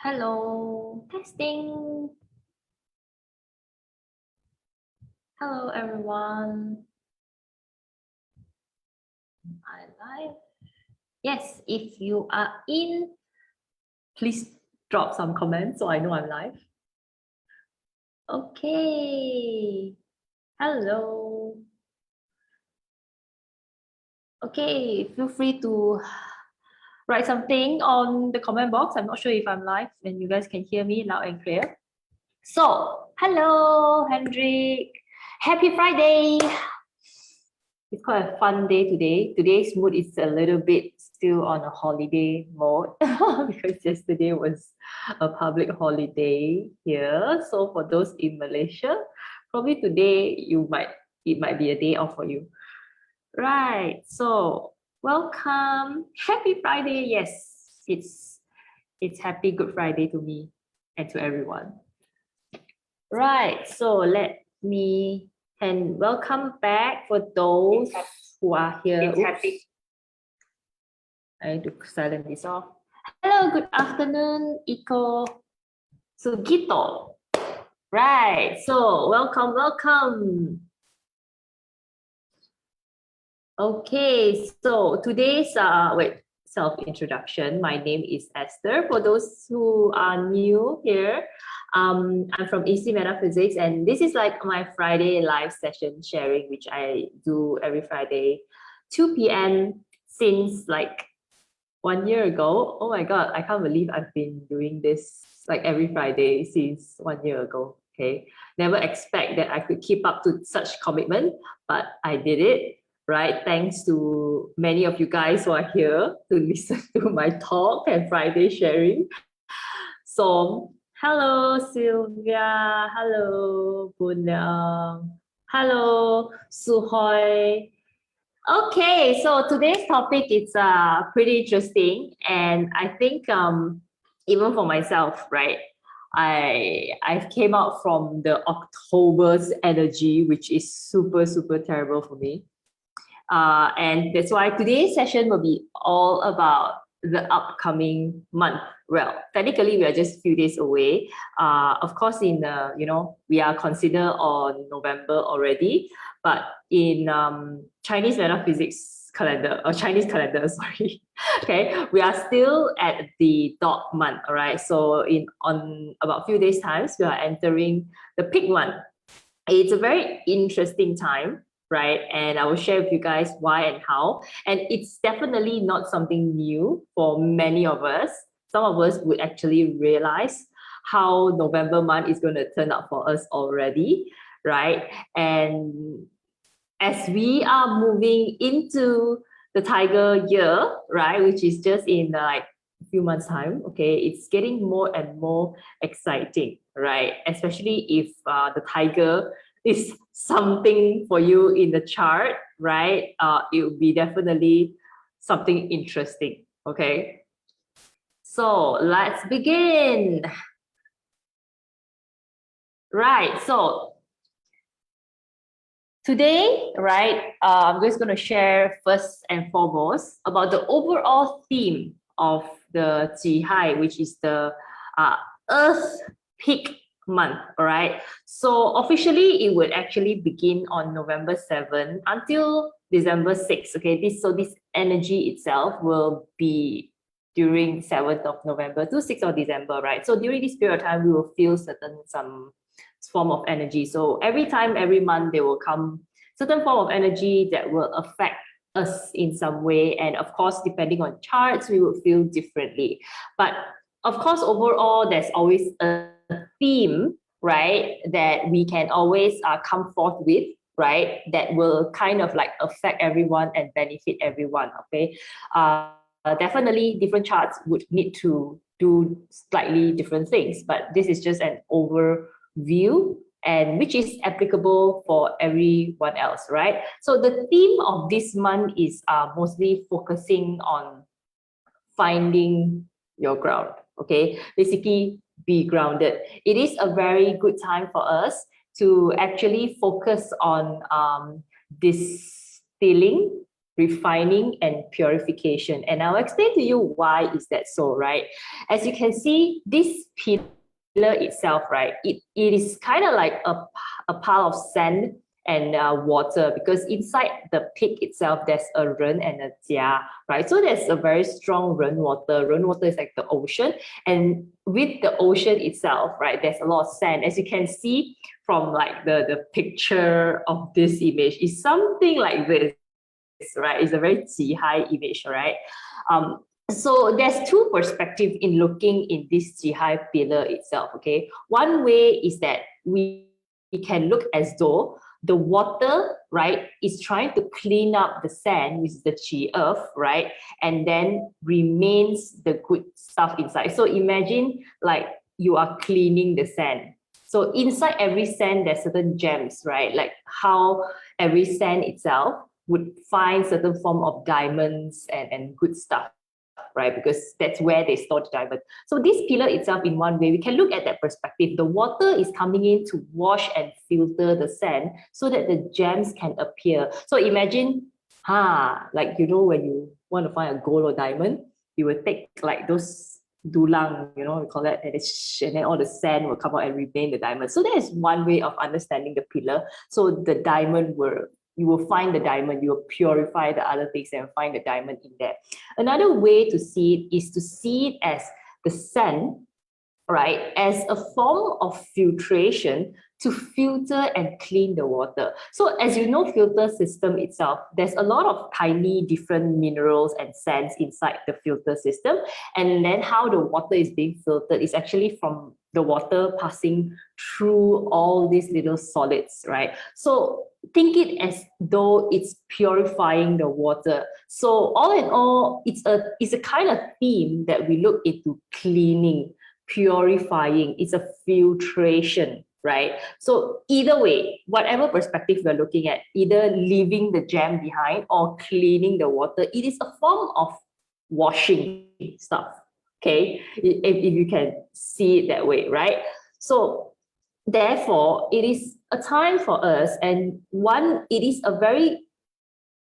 Hello, testing. Hello, everyone. I live. Yes, if you are in, please drop some comments so I know I'm live. Okay. Hello. Okay, feel free to write something on the comment box. I'm not sure if I'm live and you guys can hear me loud and clear. So, hello, Hendrik. Happy Friday. It's quite a fun day today. Today's mood is a little bit still on a holiday mode because yesterday was a public holiday here. So for those in Malaysia, probably today it might be a day off for you. Right. So welcome. Happy Friday. Yes, it's happy Good Friday to me and to everyone. Right. So let me and welcome back for those who are here. I need to silence this off. Hello, good afternoon, Iko Sugito. Right, so welcome. Okay, so today's self-introduction. My name is Esther. For those who are new here, I'm from EC Metaphysics, and this is like my Friday live session sharing, which I do every Friday, 2 p.m. since like 1 year ago. Oh my God, I can't believe I've been doing this like every Friday since 1 year ago. Okay, never expect that I could keep up to such commitment, but I did it, right? Thanks to many of you guys who are here to listen to my talk and Friday sharing. So, hello Sylvia, hello Bunam, hello Suhoy. Okay, so today's topic is pretty interesting, and I think even for myself, right? I came out from the October's energy, which is super terrible for me, and that's why today's session will be all about the upcoming month. Well, technically we are just a few days away. Of course, in we are considered on November already, but in Chinese metaphysics calendar or Chinese calendar, sorry. Okay, we are still at the dog month. All right, so on about a few days times we are entering the pig month. It's a very interesting time, right? And I will share with you guys why and how. And it's definitely not something new for many of us. Some of us would actually realize how November month is going to turn out for us already, right? And as we are moving into the tiger year, right, which is just in like a few months time, okay, it's getting more and more exciting, right? Especially if the tiger is something for you in the chart, right? It will be definitely something interesting, okay? So let's begin. Right, so today, right, I'm just going to share first and foremost about the overall theme of the Jihai, which is the Earth Peak month, all right? So officially, it would actually begin on November 7 until December 6, okay? This energy itself will be during 7th of November to 6th of December, right? So during this period of time, we will feel some form of energy. So every time, every month, there will come certain form of energy that will affect us in some way. And of course, depending on charts, we will feel differently. But of course, overall, there's always a theme, right, that we can always come forth with, right, that will kind of like affect everyone and benefit everyone, okay? Definitely, different charts would need to do slightly different things, but this is just an overview and which is applicable for everyone else, right? So the theme of this month is mostly focusing on finding your ground, okay? Basically, be grounded. It is a very good time for us to actually focus on distilling refining and purification. And I'll explain to you why is that so, right? As you can see, this pillar itself, right, it is kind of like a pile of sand and water, because inside the pig itself, there's a ren and a jia, right? So there's a very strong ren water. Ren water is like the ocean. And with the ocean itself, right, there's a lot of sand. As you can see from like the picture of this image, is something like this, right? It's a very Jihai image, right? So there's two perspectives in looking in this Jihai pillar itself, okay? One way is that we can look as though the water, right, is trying to clean up the sand, which is the Qi earth, right? And then remains the good stuff inside. So imagine like you are cleaning the sand. So inside every sand, there's certain gems, right? Like how every sand itself would find certain form of diamonds and good stuff, right? Because that's where they store the diamond. So this pillar itself, in one way, we can look at that perspective. The water is coming in to wash and filter the sand so that the gems can appear. So imagine, like, you know, when you want to find a gold or diamond, you will take like those dulang, you know, we call that, and then all the sand will come out and remain the diamond. So that is one way of understanding the pillar. So the diamond you will find the diamond, you will purify the other things and find the diamond in there. Another way to see it is to see it as the sand, right, as a form of filtration to filter and clean the water. So as you know, filter system itself, there's a lot of tiny different minerals and sands inside the filter system. And then how the water is being filtered is actually from the water passing through all these little solids, right? So think it as though it's purifying the water. So all in all, it's a kind of theme that we look into: cleaning, purifying. It's a filtration, right? So either way, whatever perspective we're looking at, either leaving the gem behind or cleaning the water, it is a form of washing stuff, okay? If you can see it that way, right? So therefore, it is a time for us, and it is a very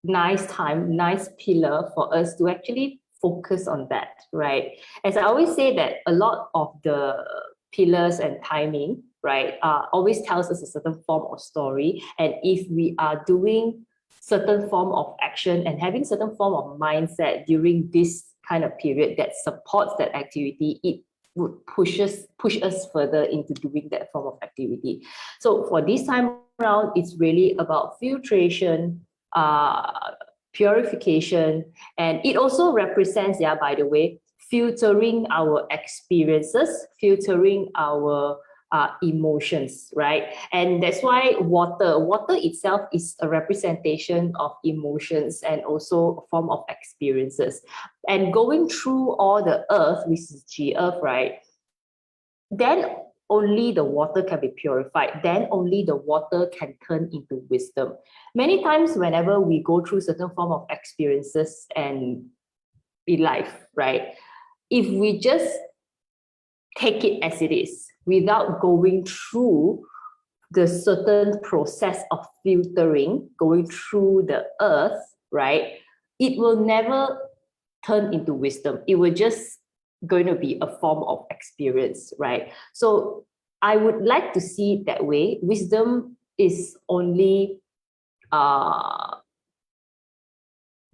nice time, nice pillar for us to actually focus on that, right? As I always say, that a lot of the pillars and timing, right, always tells us a certain form of story. And if we are doing certain form of action and having certain form of mindset during this kind of period that supports that activity, it would push us further into doing that form of activity. So for this time around, it's really about filtration, purification, and it also represents, yeah, by the way, filtering our experiences, filtering our emotions, right? And that's why water itself is a representation of emotions and also a form of experiences. And going through all the earth, which is G earth, right? Then only the water can be purified. Then only the water can turn into wisdom. Many times, whenever we go through certain form of experiences and in life, right? If we just take it as it is without going through the certain process of filtering, going through the earth, right? It will never turn into wisdom. It will just going to be a form of experience, right? So I would like to see it that way. Wisdom is only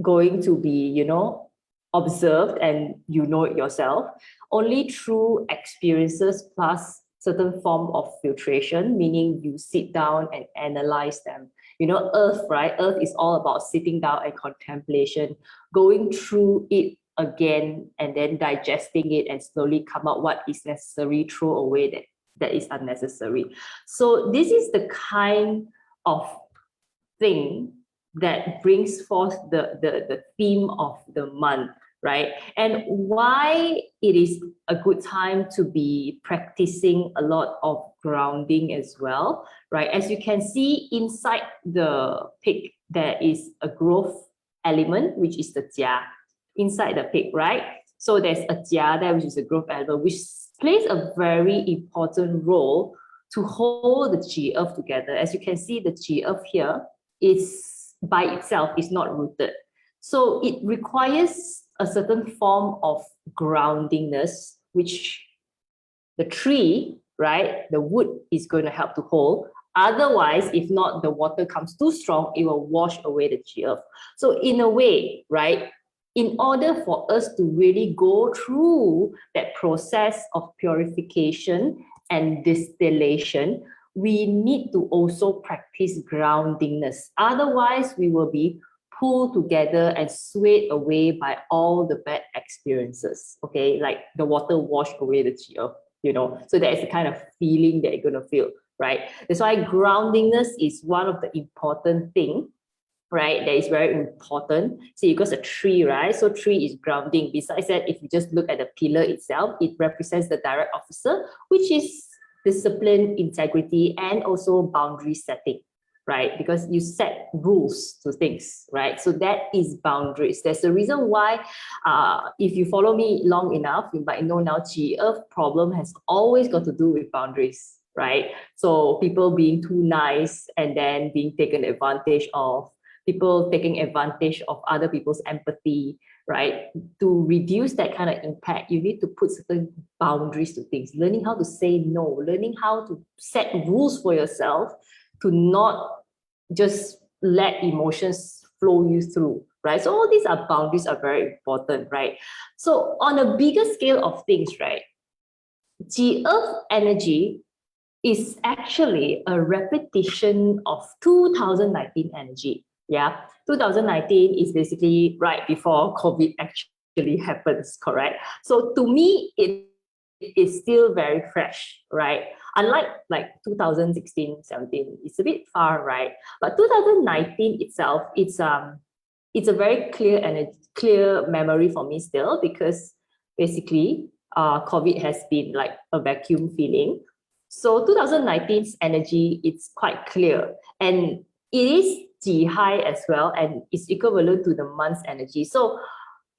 going to be, you know, observed and you know it yourself only through experiences plus certain form of filtration, meaning you sit down and analyze them. You know, earth, right? Earth is all about sitting down and contemplation, going through it again and then digesting it and slowly come out what is necessary, throw away that is unnecessary. So this is the kind of thing that brings forth the theme of the month, right? And why it is a good time to be practicing a lot of grounding as well, right? As you can see inside the pig, there is a growth element, which is the jia, inside the pig, right? So there's a jia there, which is a growth element, which plays a very important role to hold the Qi earth together. As you can see, the Qi earth here is by itself is not rooted. So it requires a certain form of groundingness, which the tree, right, the wood is going to help to hold. Otherwise, if not, the water comes too strong, it will wash away the G earth. So in a way, right, in order for us to really go through that process of purification and distillation, we need to also practice groundingness. Otherwise, we will be pulled together and swayed away by all the bad experiences, okay? Like the water washed away the G earth, you know? So that is the kind of feeling that you're gonna feel, right? That's why groundingness is one of the important things, right? That is very important. See, because a tree, right? So tree is grounding. Besides that, if you just look at the pillar itself, it represents the direct officer, which is discipline, integrity, and also boundary setting, right? Because you set rules to things, right? So that is boundaries. There's a reason why, if you follow me long enough, you might know now G Earth problem has always got to do with boundaries, right? So people being too nice and then being taken advantage of, people taking advantage of other people's empathy, right? To reduce that kind of impact, you need to put certain boundaries to things, learning how to say no, learning how to set rules for yourself to not just let emotions flow you through, right? So all these are boundaries are very important, right? So on a bigger scale of things, right? G Earth energy is actually a repetition of 2019 energy. Yeah, 2019 is basically right before COVID actually happens, correct? So to me, it is still very fresh, right? Unlike like 2016, 17, it's a bit far, right? But 2019 itself, it's a very clear memory for me still, because basically COVID has been like a vacuum feeling. So 2019's energy, it's quite clear, and it is Ji high as well, and it's equivalent to the month's energy. So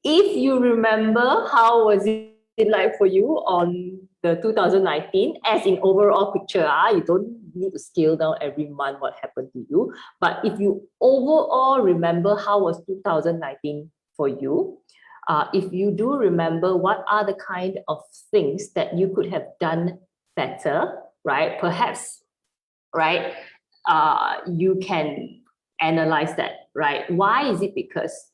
if you remember, how was it like for you on the 2019 as in overall picture? You don't need to scale down every month what happened to you, but if you overall remember how was 2019 for you, if you do remember what are the kind of things that you could have done better, right? Perhaps, right? You can analyze that, right? Why is it? Because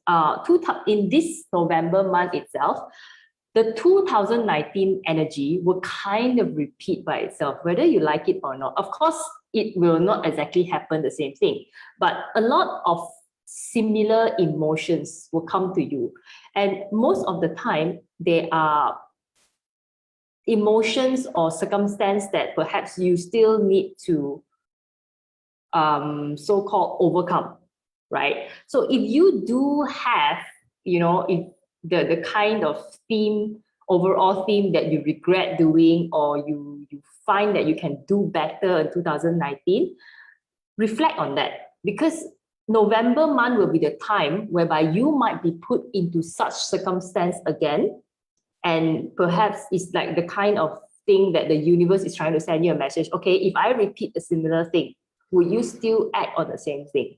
in this November month itself, the 2019 energy will kind of repeat by itself, whether you like it or not. Of course, it will not exactly happen the same thing, but a lot of similar emotions will come to you. And most of the time, they are emotions or circumstance that perhaps you still need to so-called overcome, right? So if you do have, if the kind of overall theme that you regret doing, or you find that you can do better in 2019, reflect on that, because November month will be the time whereby you might be put into such circumstance again. And perhaps it's like the kind of thing that the universe is trying to send you a message. Okay, if I repeat a similar thing, will you still act on the same thing?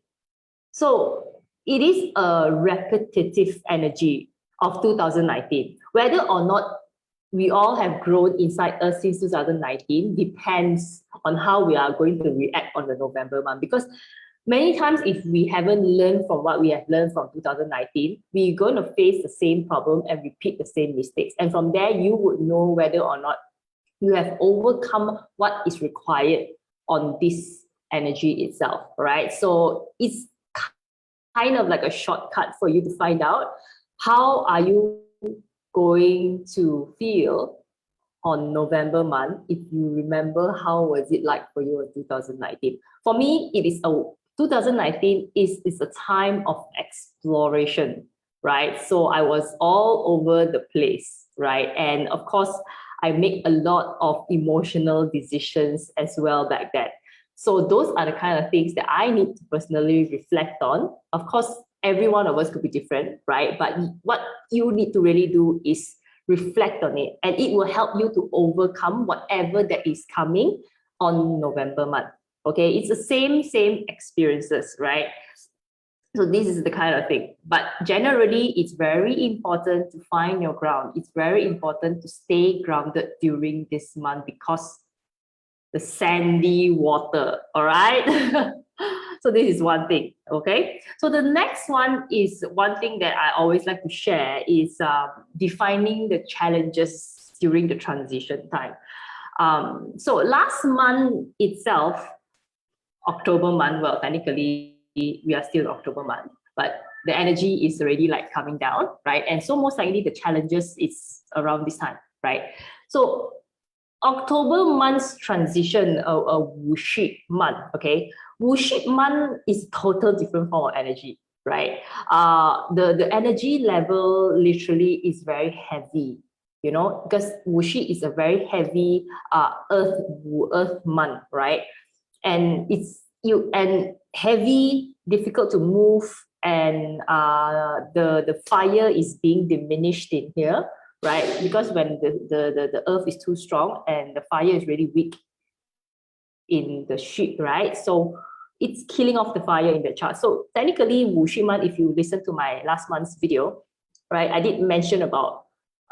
So it is a repetitive energy of 2019. Whether or not we all have grown inside us since 2019 depends on how we are going to react on the November month. Because many times, if we haven't learned from what we have learned from 2019, we're going to face the same problem and repeat the same mistakes. And from there, you would know whether or not you have overcome what is required on this energy itself, right? So it's kind of like a shortcut for you to find out how are you going to feel on November month if you remember how was it like for you in 2019. For me, 2019 is a time of exploration, right? So I was all over the place, right? And of course, I make a lot of emotional decisions as well back then. So those are the kind of things that I need to personally reflect on. Of course, every one of us could be different, right? But what you need to really do is reflect on it, and it will help you to overcome whatever that is coming on November month. Okay, it's the same experiences, right? So this is the kind of thing. But generally, it's very important to find your ground. It's very important to stay grounded during this month because the sandy water, all right? So this is one thing, okay? So the next one is one thing that I always like to share is defining the challenges during the transition time. So last month itself, October month, well, technically we are still in October month, but the energy is already like coming down, right? And so most likely the challenges is around this time, right? So October month's transition, a Wushik month, okay? Wushik month is total different form of energy, right? The energy level literally is very heavy, you know, because Wushik is a very heavy earth month, right? And it's heavy, difficult to move, and the fire is being diminished in here, right? Because when the earth is too strong and the fire is really weak in the sheep, right? So it's killing off the fire in the chart. So technically, Wushiman, if you listen to my last month's video, right, I did mention about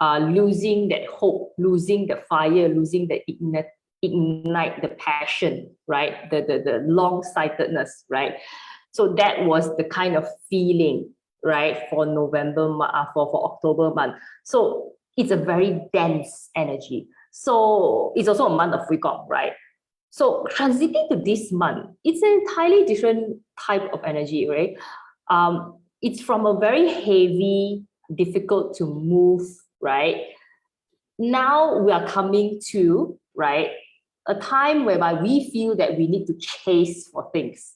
losing that hope, losing the fire, losing the ignite the passion, right? The long-sightedness, right? So that was the kind of feeling, right, for for October month. So it's a very dense energy. So it's also a month of Wicom, right? So transiting to this month, it's an entirely different type of energy, right? It's from a very heavy, difficult to move, right? Now we are coming to, right, a time whereby we feel that we need to chase for things.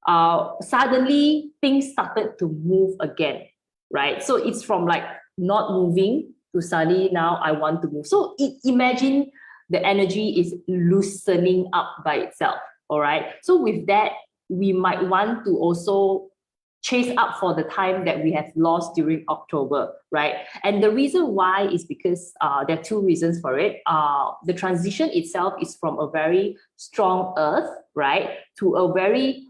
Suddenly things started to move again, right? So it's from like not moving to suddenly now I want to move. So imagine the energy is loosening up by itself, all right? So with that, we might want to also chase up for the time that we have lost during October, right? And the reason why is because there are two reasons for it. The transition itself is from a very strong earth, right, to a very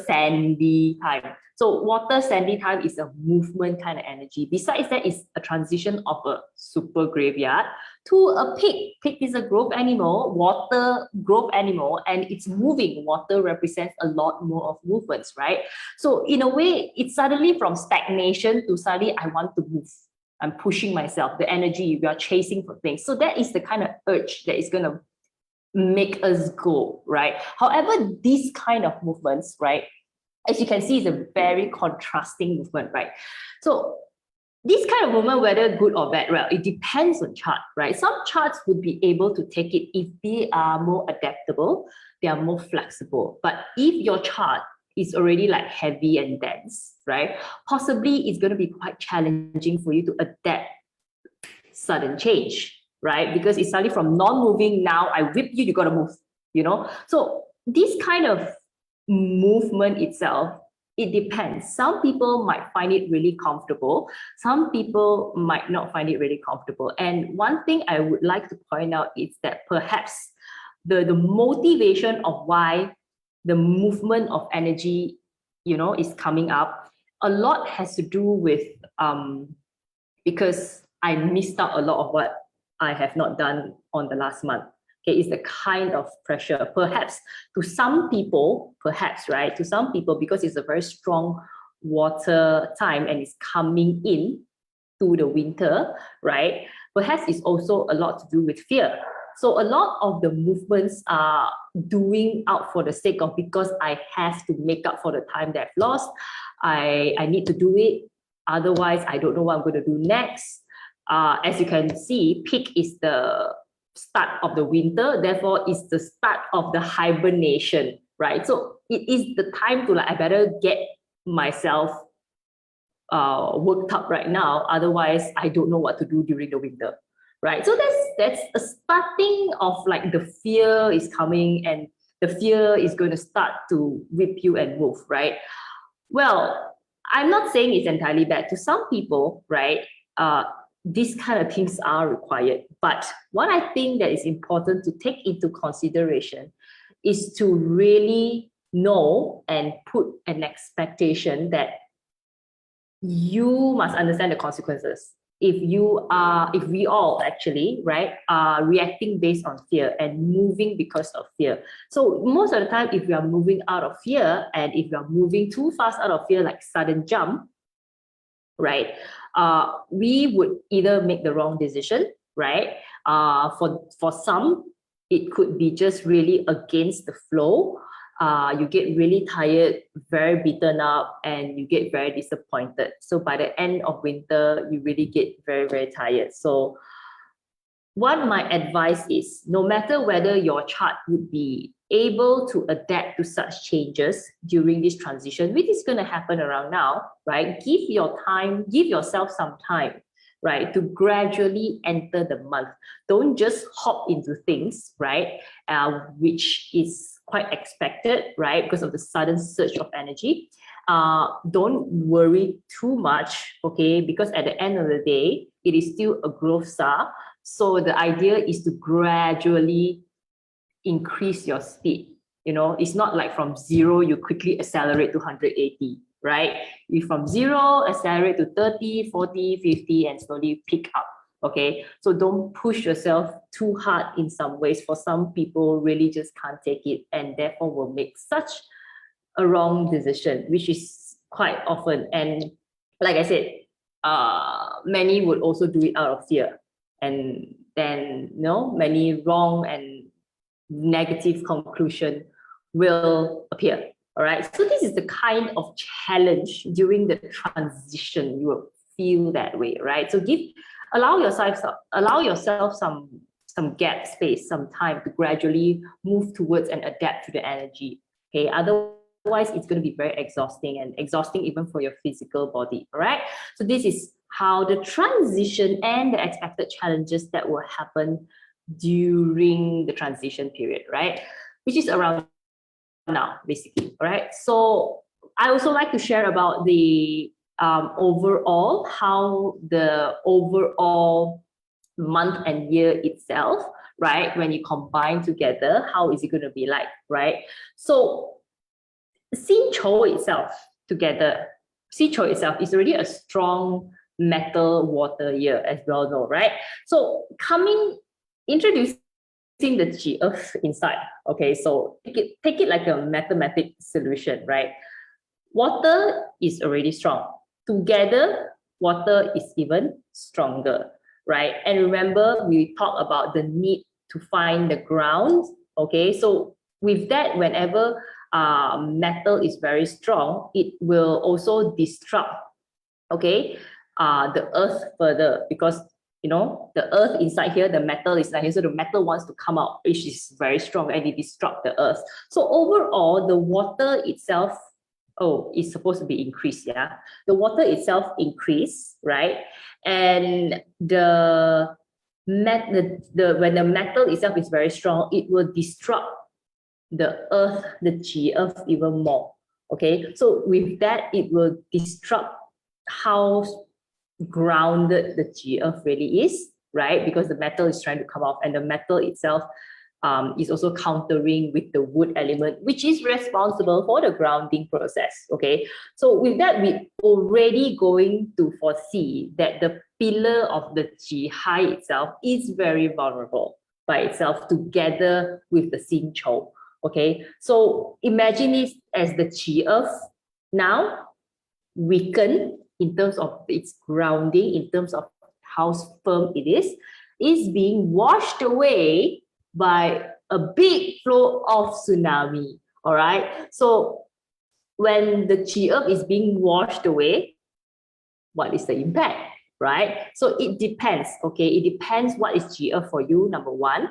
sandy time. So water sandy time is a movement kind of energy. Besides that, is a transition of a super graveyard to a pig. Pig is a growth animal, water growth animal, and it's moving. Water represents a lot more of movements, right? So in a way, it's suddenly from stagnation to suddenly I want to move. I'm pushing myself, the energy, we are chasing for things. So that is the kind of urge that is going to make us go, right? However, these kind of movements, right, as you can see, is a very contrasting movement, right? So this kind of movement, whether good or bad, right, it depends on chart, right? Some charts would be able to take it if they are more adaptable, they are more flexible. But if your chart is already like heavy and dense, right, possibly it's going to be quite challenging for you to adapt sudden change, right? Because it's suddenly from non-moving, now I whip you, you got to move, you know? So this kind of movement itself, it depends. Some people might find it really comfortable. Some people might not find it really comfortable. And one thing I would like to point out is that perhaps the motivation of why the movement of energy, you know, is coming up, a lot has to do with because I missed out a lot of what I have not done on the last month. Okay, it's the kind of pressure. Perhaps to some people, perhaps, right? To some people, because it's a very strong water time and it's coming in to the winter, right? Perhaps it's also a lot to do with fear. So a lot of the movements are doing out for the sake of, because I have to make up for the time that I've lost. I need to do it. Otherwise, I don't know what I'm going to do next. As you can see, peak is the start of the winter, therefore it's the start of the hibernation, right? So it is the time to like, I better get myself worked up right now, otherwise I don't know what to do during the winter, right? So that's a starting of like the fear is coming and the fear is going to start to whip you and move, right? Well, I'm not saying it's entirely bad. To some people, right, these kind of things are required. But what I think that is important to take into consideration is to really know and put an expectation that you must understand the consequences. If we all actually, right, are reacting based on fear and moving because of fear. So most of the time, if we are moving out of fear, and if we are moving too fast out of fear, like sudden jump, right, we would either make the wrong decision, right? For some, it could be just really against the flow. You get really tired, very beaten up, and you get very disappointed. So by the end of winter, you really get very, very tired. So what my advice is, no matter whether your chart would be able to adapt to such changes during this transition, which is going to happen around now, right? Give yourself some time, right, to gradually enter the month. Don't just hop into things, right, which is quite expected, right, because of the sudden surge of energy. Don't worry too much, okay, because at the end of the day, it is still a growth star. So the idea is to gradually increase your speed. It's not like from 0, you quickly accelerate to 180, right? You from 0, accelerate to 30, 40, 50, and slowly pick up, okay? So don't push yourself too hard in some ways. For some people, really just can't take it, and therefore will make such a wrong decision, which is quite often. And like I said, many would also do it out of fear. And then, many wrong and negative conclusion will appear. All right. So this is the kind of challenge during the transition. You will feel that way, right? So allow yourself some gap space, some time to gradually move towards and adapt to the energy. Okay. Otherwise, it's going to be very exhausting, and exhausting even for your physical body. All right. So this is how the transition and the expected challenges that will happen during the transition period, right? Which is around now, basically, all right? So I also like to share about the overall, how the overall month and year itself, right? When you combine together, how is it going to be like, right? So Sincho itself is already a strong metal water year, as we all know, right? So introducing the G Earth inside, okay? So take it like a mathematic solution, right? Water is already strong. Together, water is even stronger, right? And remember, we talked about the need to find the ground, okay? So with that, whenever metal is very strong, it will also disrupt, okay, the earth further, because the earth inside here, the metal is inside here, so the metal wants to come out, which is very strong, and it disrupts the earth. So overall, the water itself, is supposed to be increased, yeah. The water itself increase, right? And when the metal itself is very strong, it will disrupt the earth, the G Earth, even more. Okay, so with that, it will disrupt how grounded the G Earth really is, right? Because the metal is trying to come off, and the metal itself is also countering with the wood element, which is responsible for the grounding process. Okay, so with that, we're already going to foresee that the pillar of the G High itself is very vulnerable by itself, together with the Sincho. Okay, so imagine it as the G Earth now weakened in terms of its grounding, in terms of how firm it is being washed away by a big flow of tsunami. All right. So when the G Earth is being washed away, what is the impact? Right? So it depends. Okay, it depends what is G Earth for you. Number one,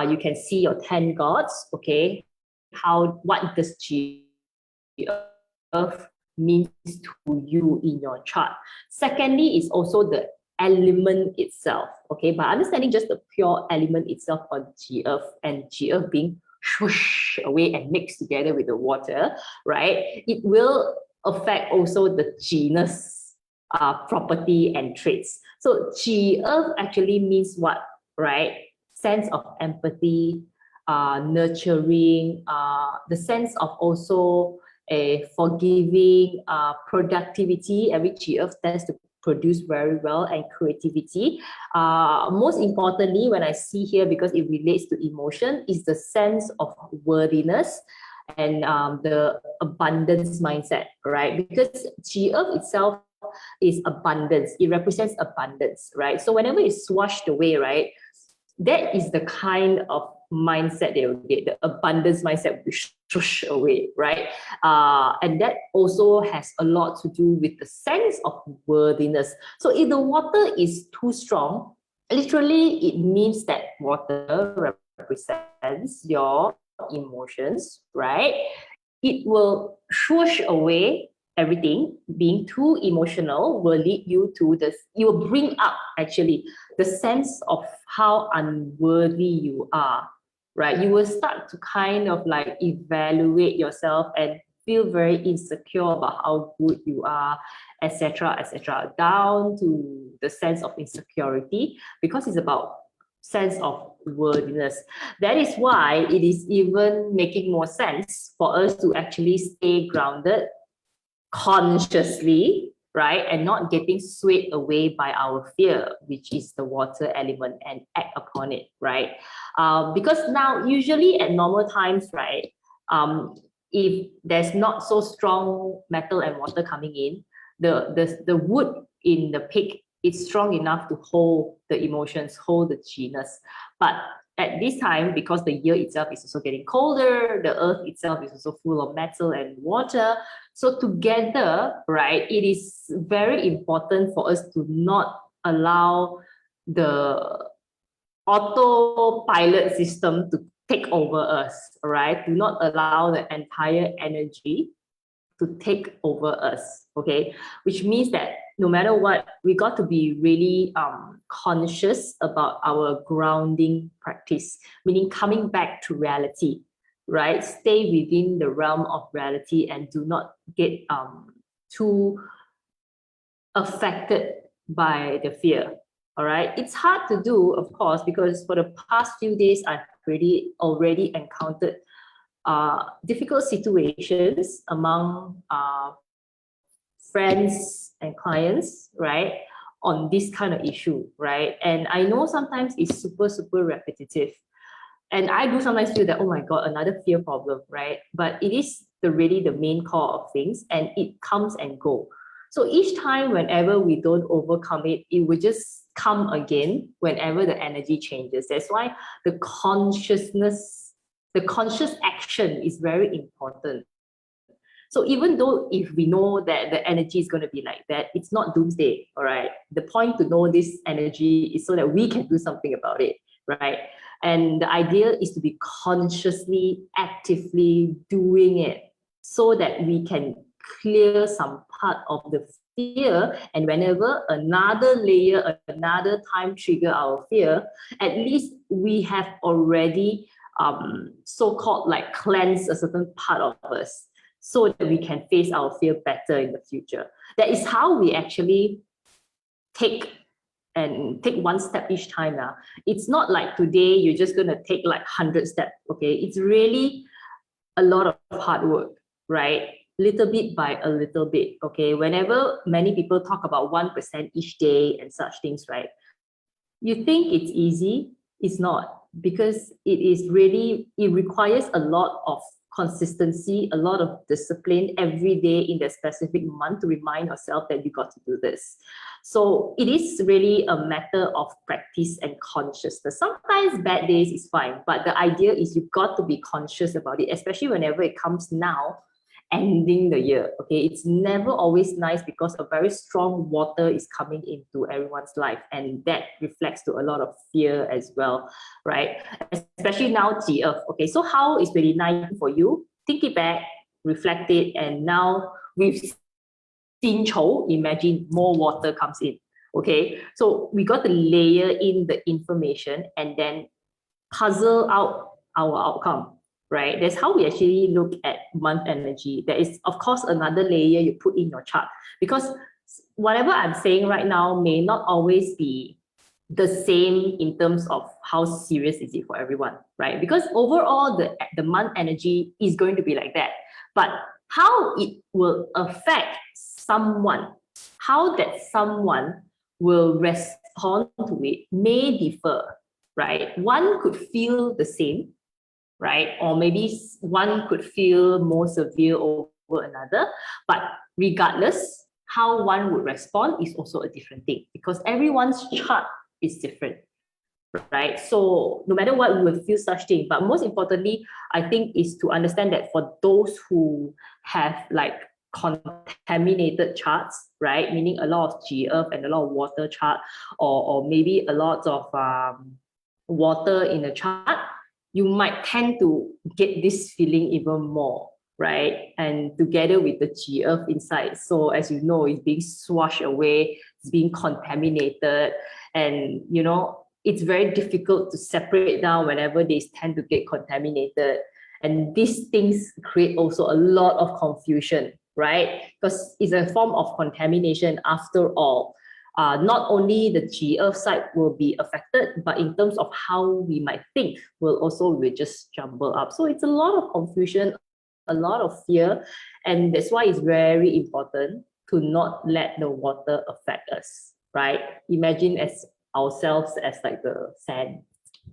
you can see your 10 gods. Okay, what does G Earth means to you in your chart. Secondly, is also the element itself. Okay, by understanding just the pure element itself on G Earth, and G Earth being swoosh away and mixed together with the water, right? It will affect also the genus property and traits. So G Earth actually means what, right? Sense of empathy, nurturing, the sense of also a forgiving, productivity, and which Earth tends to produce very well, and creativity. Most importantly, when I see here, because it relates to emotion, is the sense of worthiness and the abundance mindset, right? Because Earth itself is abundance. It represents abundance, right? So whenever it's swashed away, right, that is the kind of mindset they will get. The abundance mindset will swoosh away, right? And that also has a lot to do with the sense of worthiness. So if the water is too strong, literally it means that water represents your emotions, right? It will swoosh away everything. Being too emotional will lead you to this, you will bring up actually the sense of how unworthy you are, right? You will start to kind of like evaluate yourself and feel very insecure about how good you are, etc., down to the sense of insecurity, because it's about sense of worthiness. That is why it is even making more sense for us to actually stay grounded consciously, right? And not getting swayed away by our fear, which is the water element, and act upon it, right? Because now, usually at normal times, right, if there's not so strong metal and water coming in, the wood in the pig is strong enough to hold the emotions, hold the genus. But at this time, because the year itself is also getting colder, the earth itself is also full of metal and water. So together, right, it is very important for us to not allow the autopilot system to take over us, right? Do not allow the entire energy to take over us, okay? Which means that no matter what, we got to be really conscious about our grounding practice, meaning coming back to reality, right? Stay within the realm of reality and do not get too affected by the fear, all right? It's hard to do, of course, because for the past few days, I've already encountered difficult situations among friends and clients, right, on this kind of issue, right? And I know sometimes it's super repetitive. And I do sometimes feel that, oh my God, another fear problem, right? But it is really the main core of things, and it comes and go. So each time, whenever we don't overcome it, it will just come again whenever the energy changes. That's why the conscious action is very important. So even though if we know that the energy is going to be like that, it's not doomsday, all right? The point to know this energy is so that we can do something about it, right? And the idea is to be consciously, actively doing it so that we can clear some part of the fear. And whenever another layer, another time trigger our fear, at least we have already so-called like cleanse a certain part of us so that we can face our fear better in the future. That is how we actually take one step each time now. It's not like today you're just going to take like 100 steps, okay? It's really a lot of hard work, right? Little bit by a little bit, okay? Whenever many people talk about 1% each day and such things, right? You think it's easy, it's not, because it requires a lot of consistency, a lot of discipline every day in the specific month to remind yourself that you got to do this. So it is really a matter of practice and consciousness. Sometimes bad days is fine, but the idea is you've got to be conscious about it, especially whenever it comes now, ending the year, okay? It's never always nice because a very strong water is coming into everyone's life, and that reflects to a lot of fear as well, right? Especially now, Earth. Okay, so how is 29 for you? Think it back, reflect it, and now we've seen Chou, imagine more water comes in, okay? So we got to layer in the information and then puzzle out our outcome, right? That's how we actually look at month energy. There is, of course, another layer you put in your chart, because whatever I'm saying right now may not always be the same in terms of how serious is it for everyone, right? Because overall, the month energy is going to be like that. But how it will affect someone, how that someone will respond to it may differ, right? One could feel the same, right? Or maybe one could feel more severe over another. But regardless, how one would respond is also a different thing, because everyone's chart is different, right? So no matter what, we will feel such thing. But most importantly, I think is to understand that for those who have like contaminated charts, right? Meaning a lot of G-earth and a lot of water chart, or maybe a lot of water in the chart, you might tend to get this feeling even more, right? And together with the G-earth inside. So as you know, it's being swashed away, it's being contaminated. And, you know, it's very difficult to separate down whenever they tend to get contaminated. And these things create also a lot of confusion, right? Because it's a form of contamination after all. Not only the G-earth side will be affected, but in terms of how we might think will just jumble up. So it's a lot of confusion, a lot of fear, and that's why it's very important to not let the water affect us, right? Imagine as ourselves as like the sand.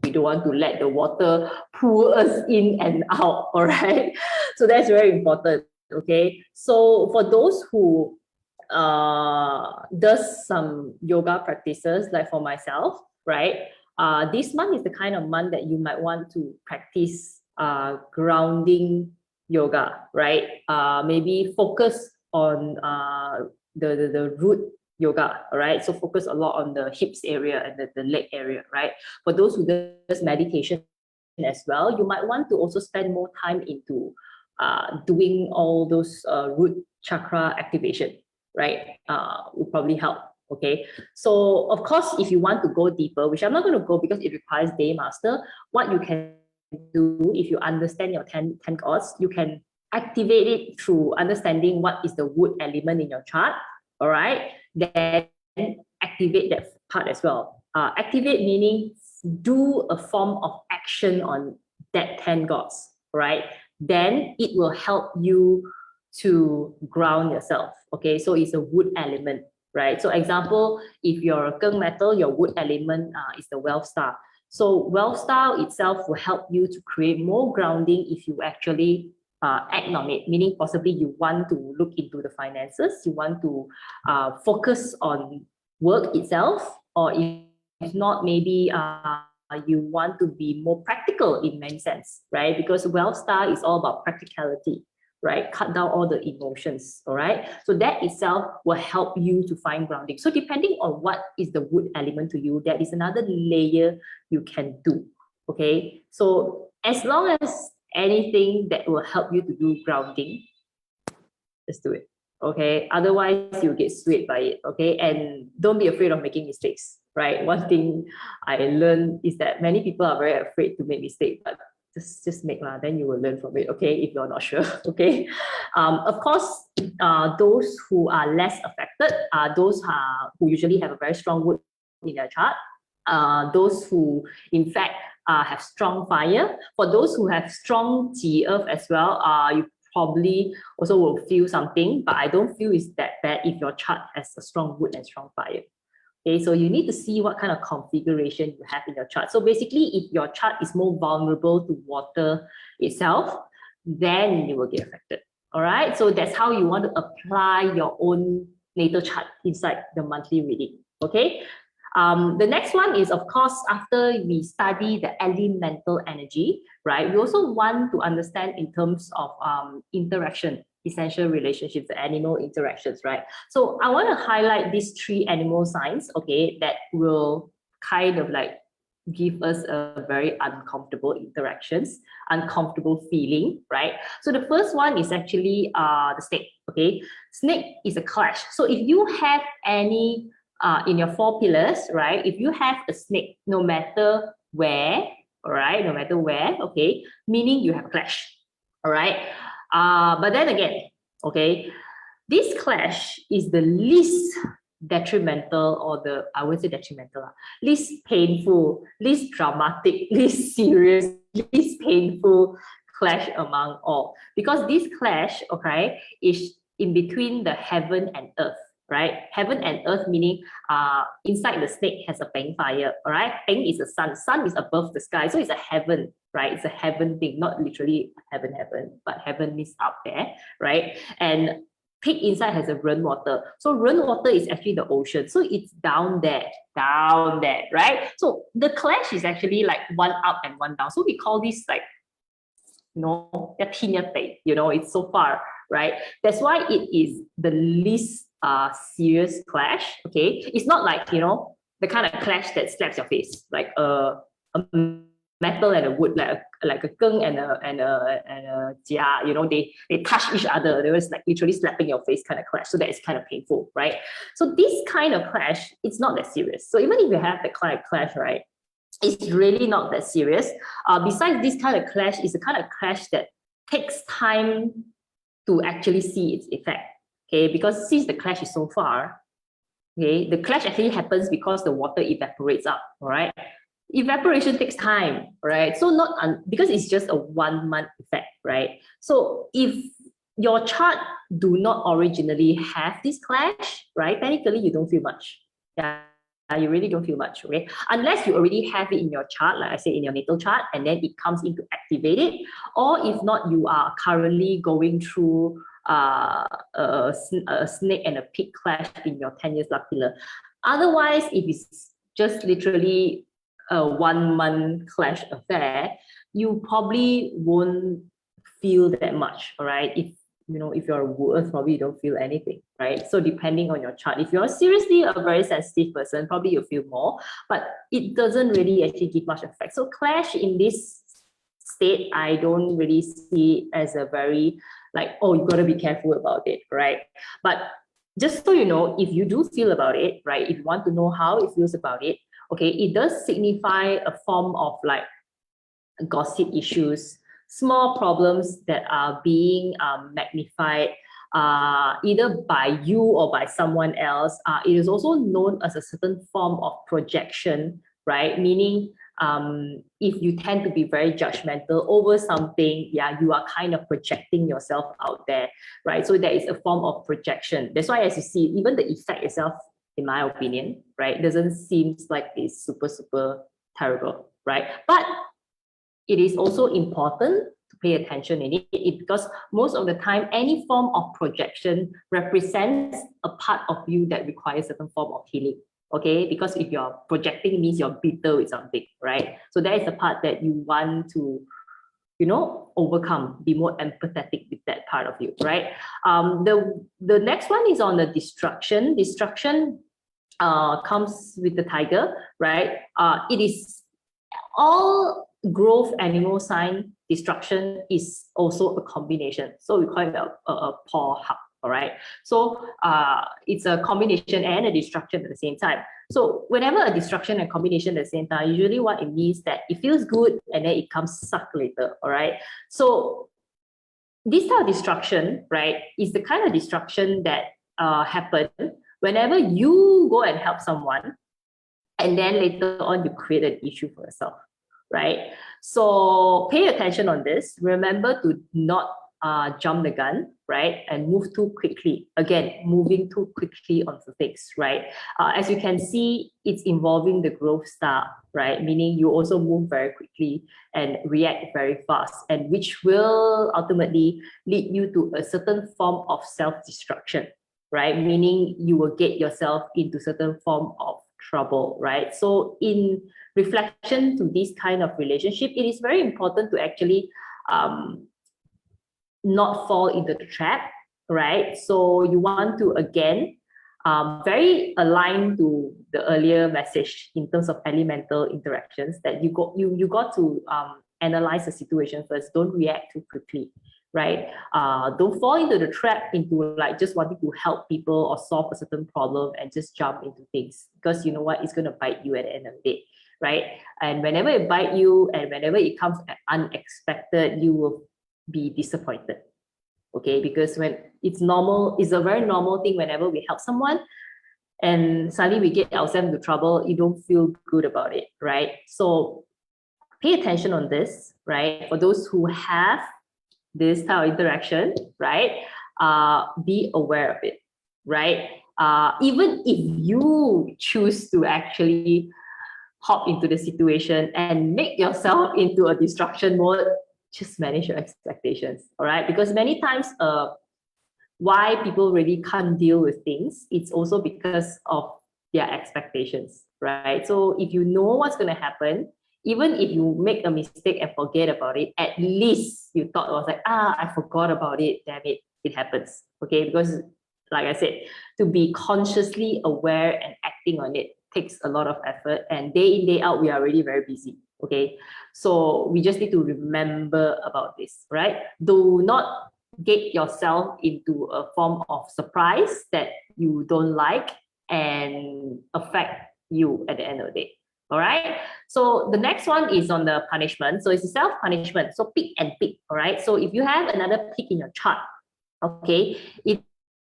We don't want to let the water pull us in and out, all right? So that's very important, okay? So for those who does some yoga practices, like for myself, right? This month is the kind of month that you might want to practice grounding yoga, right? Maybe focus on the root yoga, all right? So focus a lot on the hips area and the leg area, right? For those who does meditation as well, you might want to also spend more time into doing all those root chakra activation, right? Will probably help. Okay, so of course, if you want to go deeper, which I'm not going to go because it requires day master, what you can do if you understand your 10 gods, you can activate it through understanding what is the wood element in your chart. All right, then activate that part as well. Activate meaning do a form of action on that 10 gods, right? Then it will help you to ground yourself. Okay, so it's a wood element, right? So example, if you're a Keng metal, your wood element is the wealth star. So wealth star itself will help you to create more grounding if you actually act on it, meaning possibly you want to look into the finances, you want to focus on work itself, or if not, maybe you want to be more practical in many sense, right? Because wealth star is all about practicality, right? Cut down all the emotions, all right? So that itself will help you to find grounding. So depending on what is the wood element to you, that is another layer you can do, okay? So as long as anything that will help you to do grounding, just do it, okay? Otherwise, you'll get swayed by it, okay? And don't be afraid of making mistakes, right? One thing I learned is that many people are very afraid to make mistakes, but just make lah, then you will learn from it, okay, if you're not sure, okay? Of course, those who are less affected are those who usually have a very strong wood in their chart, those who, in fact, have strong fire. For those who have strong G-earth as well, you probably also will feel something, but I don't feel it's that bad if your chart has a strong wood and strong fire. Okay, so you need to see what kind of configuration you have in your chart. So basically, if your chart is more vulnerable to water itself, then you will get affected. All right, so that's how you want to apply your own natal chart inside the monthly reading. Okay, the next one is, of course, after we study the elemental energy, right? We also want to understand in terms of interaction, essential relationships, the animal interactions, right? So I want to highlight these 3 animal signs, okay, that will kind of like give us a very uncomfortable interactions, uncomfortable feeling, right? So the first one is actually the snake, okay? Snake is a clash. So if you have any in your 4 pillars, right? If you have a snake, no matter where, all right, no matter where, okay, meaning you have a clash, all right? But then again, okay, this clash is the least detrimental, or the, I wouldn't say detrimental, least painful, least dramatic, least serious, least painful clash among all. Because this clash, okay, is in between the heaven and earth, right? Heaven and earth meaning inside the snake has a peng fire, all right? Peng is the sun. Sun is above the sky. So it's a heaven, right? It's a heaven thing, not literally heaven, but heaven is up there, right? And pig inside has a run water. So run water is actually the ocean. So it's down there, right? So the clash is actually like one up and one down. So we call this like, it's so far, right? That's why it is the least serious clash, okay? It's not like, the kind of clash that slaps your face, like a metal and a wood, like a keng and a jia, they touch each other. They was like literally slapping your face kind of clash. So that is kind of painful, right? So this kind of clash, it's not that serious. So even if you have the kind of clash, right, it's really not that serious. Besides this kind of clash, it's a kind of clash that takes time to actually see its effect. Okay, because since the clash is so far, okay, the clash actually happens because the water evaporates up, all right? Evaporation takes time, right? So because it's just a 1 month effect, right? So if your chart do not originally have this clash, right? Technically, you don't feel much. Yeah, you really don't feel much, okay? Unless you already have it in your chart, like I said, in your natal chart, and then it comes in to activate it, or if not, you are currently going through a snake and a pig clash in your 10 years luck pillar. Otherwise, if it's just literally a 1 month clash affair, you probably won't feel that much, all right? If you're a Earth, probably you don't feel anything, right? So depending on your chart, if you're seriously a very sensitive person, probably you'll feel more, but it doesn't really actually give much effect. So clash in this state, I don't really see as a very like, oh, you gotta be careful about it, right? But just so you know, if you do feel about it, right, if you want to know how it feels about it, okay, it does signify a form of like gossip issues, small problems that are being magnified either by you or by someone else. It is also known as a certain form of projection, right? Meaning if you tend to be very judgmental over something, yeah, you are kind of projecting yourself out there, right? So there is a form of projection. That's why, as you see, even the effect itself, in my opinion, right, doesn't seem like it's super, super terrible, right? But it is also important to pay attention in it because most of the time, any form of projection represents a part of you that requires a certain form of healing. Okay, because if you're projecting means you're bitter with something, right? So that is the part that you want to, overcome, be more empathetic with that part of you, right? The next one is on the destruction. Destruction comes with the tiger, right? It is all growth animal sign. Destruction is also a combination. So we call it a paw hub. All right. So it's a combination and a destruction at the same time. So whenever a destruction and combination at the same time, usually what it means that it feels good and then it comes suck later. All right. So this type of destruction, right, is the kind of destruction that happen whenever you go and help someone, and then later on you create an issue for yourself, right? So pay attention on this. Remember to not jump the gun, right? And move too quickly. Again, moving too quickly onto things, right? As you can see, it's involving the growth star, right? Meaning you also move very quickly and react very fast, and which will ultimately lead you to a certain form of self-destruction, right? Meaning you will get yourself into certain form of trouble, right? So in reflection to this kind of relationship, it is very important to actually not fall into the trap, right? So you want to, again, very aligned to the earlier message in terms of elemental interactions, that you got to analyze the situation first. Don't react too quickly, right? Don't fall into the trap into like just wanting to help people or solve a certain problem and just jump into things, because you know what, it's going to bite you at the end of the day, right? And whenever it bites you and whenever it comes unexpected, you will be disappointed, okay? Because when it's normal, it's a very normal thing whenever we help someone and suddenly we get ourselves into trouble, you don't feel good about it, right? So pay attention on this, right? For those who have this type of interaction, right? Be aware of it, right? Even if you choose to actually hop into the situation and make yourself into a destruction mode, just manage your expectations, all right? Because many times, why people really can't deal with things, it's also because of their expectations, right? So if you know what's going to happen, even if you make a mistake and forget about it, at least you thought it was like, I forgot about it, damn it, it happens, okay? Because like I said, to be consciously aware and acting on it takes a lot of effort, and day in, day out, we are already very busy, okay? So we just need to remember about this, right? Do not get yourself into a form of surprise that you don't like and affect you at the end of the day. All right. So the next one is on the punishment. So it's a self-punishment. So pick and pick. All right. So if you have another pick in your chart, okay, it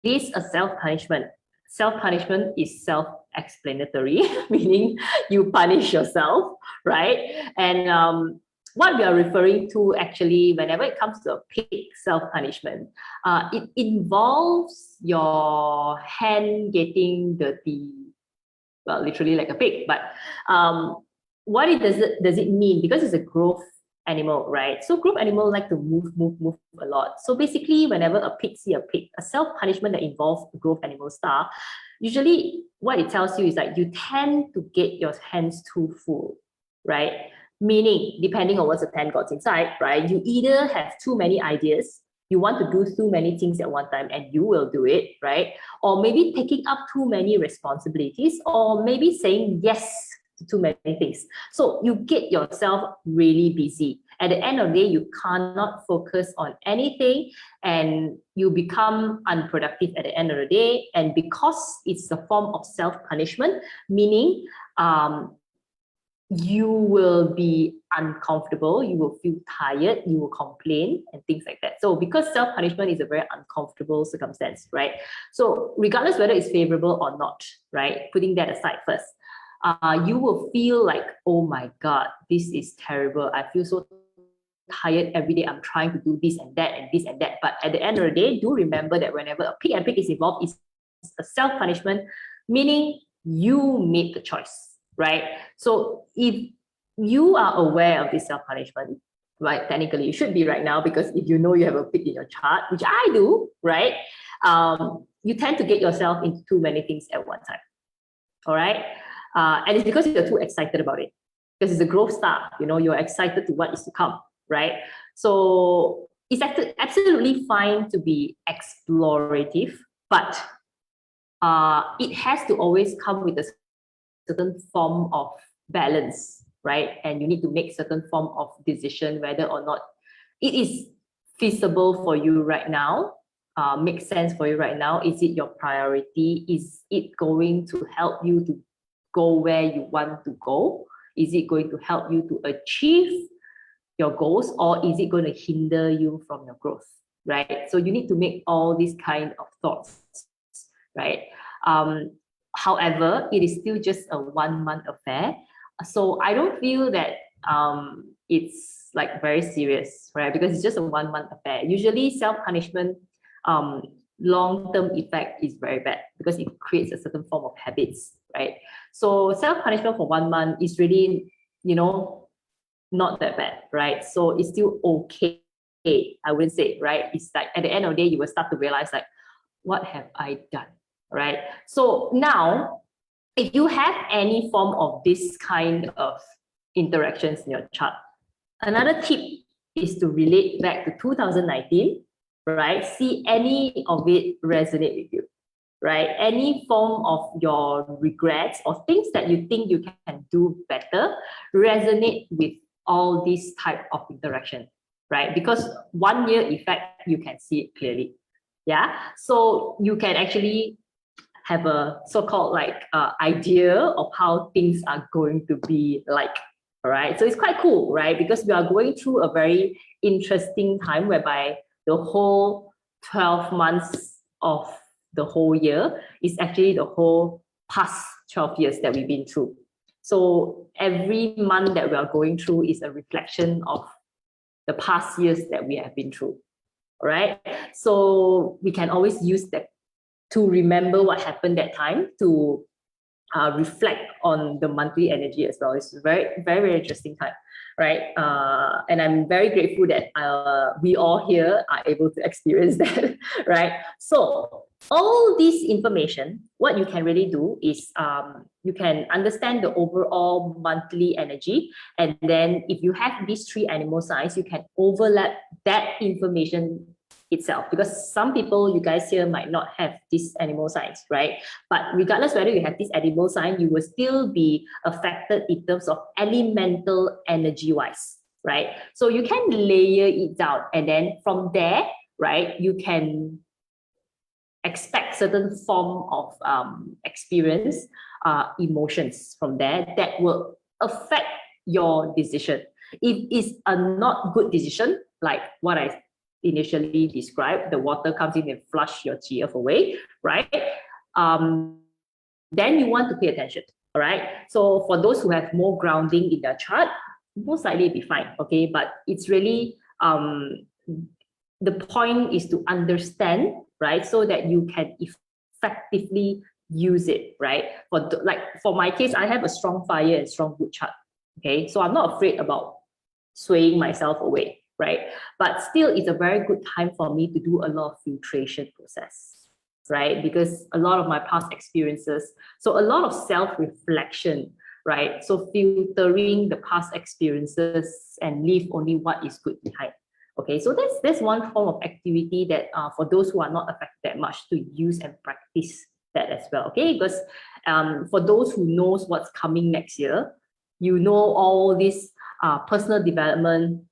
is a self-punishment. Self-punishment is self-explanatory, meaning you punish yourself, right? And what we are referring to actually, whenever it comes to a pig self-punishment, it involves your hand getting dirty, well, literally like a pig. But what does it mean? Because it's a growth animal, right? So growth animals like to move a lot. So basically, whenever a pig see a pig, a self-punishment that involves the growth animal star, usually what it tells you is that you tend to get your hands too full, right? Meaning, depending on what the pen got inside, right? You either have too many ideas, you want to do too many things at one time, and you will do it, right? Or maybe taking up too many responsibilities, or maybe saying yes to too many things. So you get yourself really busy. At the end of the day, you cannot focus on anything, and you become unproductive at the end of the day. And because it's a form of self-punishment, meaning you will be uncomfortable, you will feel tired, you will complain and things like that. So because self-punishment is a very uncomfortable circumstance, right? So regardless whether it's favorable or not, right? Putting that aside first, you will feel like, oh my God, this is terrible. I feel so tired every day. I'm trying to do this and that and this and that. But at the end of the day, do remember that whenever a pig and pig is involved, it's a self-punishment, meaning you made the choice. Right? So if you are aware of this self-punishment, right, technically you should be right now, because if you know you have a pig in your chart, which I do, right, you tend to get yourself into too many things at one time. All right? And it's because you're too excited about it, because it's a growth star, you know, you're excited to what is to come, right? So it's absolutely fine to be explorative, but it has to always come with a certain form of balance, right? And you need to make certain form of decision whether or not it is feasible for you right now, makes sense for you right now. Is it your priority? Is it going to help you to go where you want to go? Is it going to help you to achieve your goals, or is it going to hinder you from your growth, right? So you need to make all these kind of thoughts, right? However, it is still just a 1 month affair. So I don't feel that it's like very serious, right? Because it's just a 1 month affair. Usually self-punishment, long-term effect is very bad because it creates a certain form of habits, right? So self-punishment for 1 month is really, you know, not that bad, right? So it's still okay, I wouldn't say, right? It's like at the end of the day, you will start to realize like, what have I done? Right? So now, if you have any form of this kind of interactions in your chart, another tip is to relate back to 2019, right? See any of it resonate with you, right? Any form of your regrets or things that you think you can do better resonate with all these type of interaction, right? Because 1 year effect, you can see it clearly. Yeah, so you can actually have a so-called like idea of how things are going to be like. All right, so it's quite cool, right? Because we are going through a very interesting time whereby the whole 12 months of the whole year is actually the whole past 12 years that we've been through. So every month that we are going through is a reflection of the past years that we have been through, right? So we can always use that to remember what happened that time, to reflect on the monthly energy as well. It's very interesting time, right? And I'm very grateful that we all here are able to experience that, right? So all this information, what you can really do is you can understand the overall monthly energy, and then if you have these 3 animal signs, you can overlap that information itself, because some people, you guys here, might not have these animal signs, right? But regardless whether you have this animal sign, you will still be affected in terms of elemental energy wise, right? So you can layer it down, and then from there, right, you can expect certain form of experience, emotions from there that will affect your decision. If it's a not good decision, like what I initially described, the water comes in and flush your GF away, right? Then you want to pay attention, all right? So for those who have more grounding in their chart, most likely be fine, okay? But it's really, the point is to understand, right? So that you can effectively use it, right? For my case, I have a strong fire and strong wood chart, okay? So I'm not afraid about swaying myself away, right? But still, it's a very good time for me to do a lot of filtration process, right? Because a lot of my past experiences, so a lot of self-reflection, right? So filtering the past experiences and leave only what is good behind. Okay, so that's one form of activity that for those who are not affected that much, to use and practice that as well. Okay, because for those who knows what's coming next year, you know, all this personal development,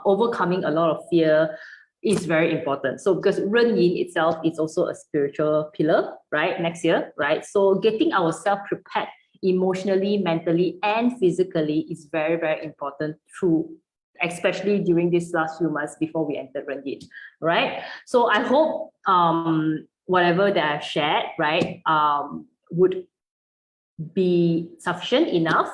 overcoming a lot of fear is very important. So because Ren Yin itself is also a spiritual pillar, right? Next year, right? So getting ourselves prepared emotionally, mentally, and physically is very important through, especially during these last few months before we enter Ren Yin, right? So I hope whatever that I've shared, right, would be sufficient enough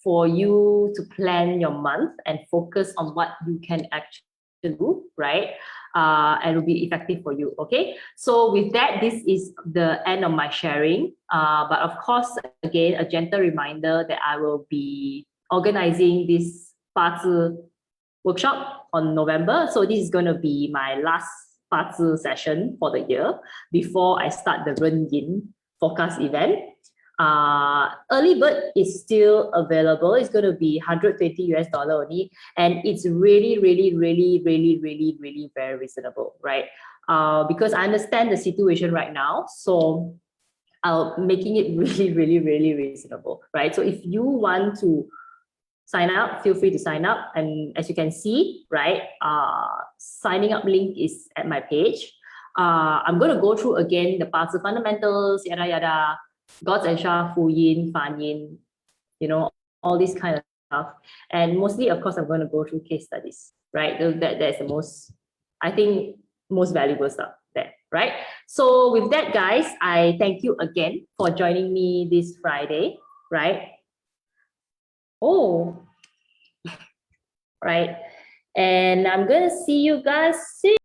for you to plan your month and focus on what you can actually do, right? And it will be effective for you, okay? So with that, this is the end of my sharing. But of course, again, a gentle reminder that I will be organizing this BaZi workshop on November. So this is going to be my last BaZi session for the year before I start the Ren Yin forecast event. Early bird is still available. It's going to be $120 only, and it's really very reasonable, right? Because I understand the situation right now, so making it really reasonable, right? So if you want to sign up, feel free to sign up, and as you can see, right, signing up link is at my page. I'm going to go through again the BaZi fundamentals, yada, Gods and Shah, Fu Yin, Fan Yin, you know, all this kind of stuff. And mostly, of course, I'm going to go through case studies, right? That's the most, I think, most valuable stuff there, right? So with that, guys, I thank you again for joining me this Friday, right? Oh, right. And I'm going to see you guys soon.